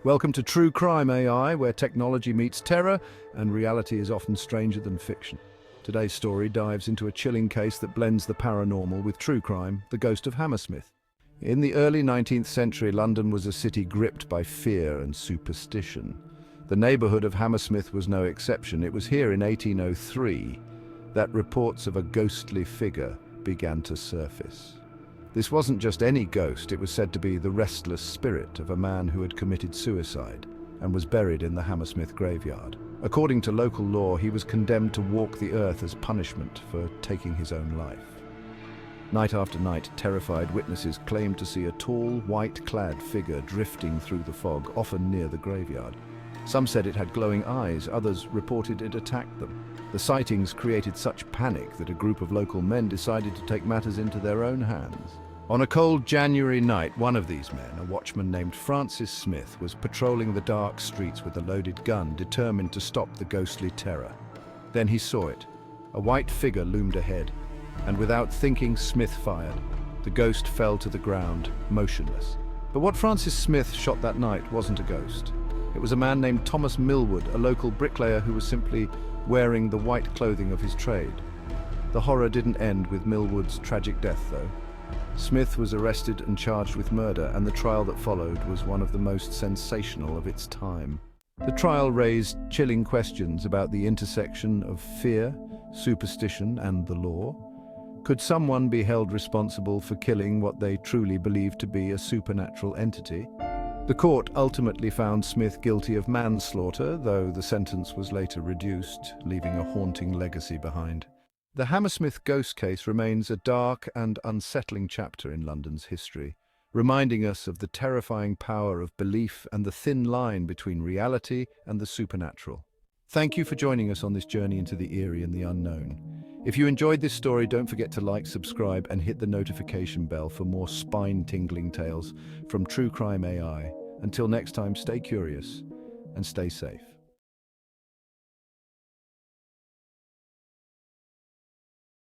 Welcome to True Crime AI, where technology meets terror and reality is often stranger than fiction. Today's story dives into a chilling case that blends the paranormal with true crime, the ghost of Hammersmith. In the early 19th century, London was a city gripped by fear and superstition. The neighborhood of Hammersmith was no exception. It was here in 1803 that reports of a ghostly figure began to surface. This wasn't just any ghost, it was said to be the restless spirit of a man who had committed suicide and was buried in the Hammersmith graveyard. According to local law, he was condemned to walk the earth as punishment for taking his own life. Night after night, terrified witnesses claimed to see a tall, white-clad figure drifting through the fog, often near the graveyard. Some said it had glowing eyes, others reported it attacked them. The sightings created such panic that a group of local men decided to take matters into their own hands. On a cold January night, one of these men, a watchman named Francis Smith, was patrolling the dark streets with a loaded gun, determined to stop the ghostly terror. Then he saw it. A white figure loomed ahead, and without thinking, Smith fired. The ghost fell to the ground, motionless. But what Francis Smith shot that night wasn't a ghost. It was a man named Thomas Millwood, a local bricklayer who was simply wearing the white clothing of his trade. The horror didn't end with Millwood's tragic death, though. Smith was arrested and charged with murder, and the trial that followed was one of the most sensational of its time. The trial raised chilling questions about the intersection of fear, superstition, and the law. Could someone be held responsible for killing what they truly believed to be a supernatural entity? The court ultimately found Smith guilty of manslaughter, though the sentence was later reduced, leaving a haunting legacy behind. The Hammersmith ghost case remains a dark and unsettling chapter in London's history, reminding us of the terrifying power of belief and the thin line between reality and the supernatural. Thank you for joining us on this journey into the eerie and the unknown. If you enjoyed this story, don't forget to like, subscribe, and hit the notification bell for more spine-tingling tales from True Crime AI. Until next time, stay curious and stay safe.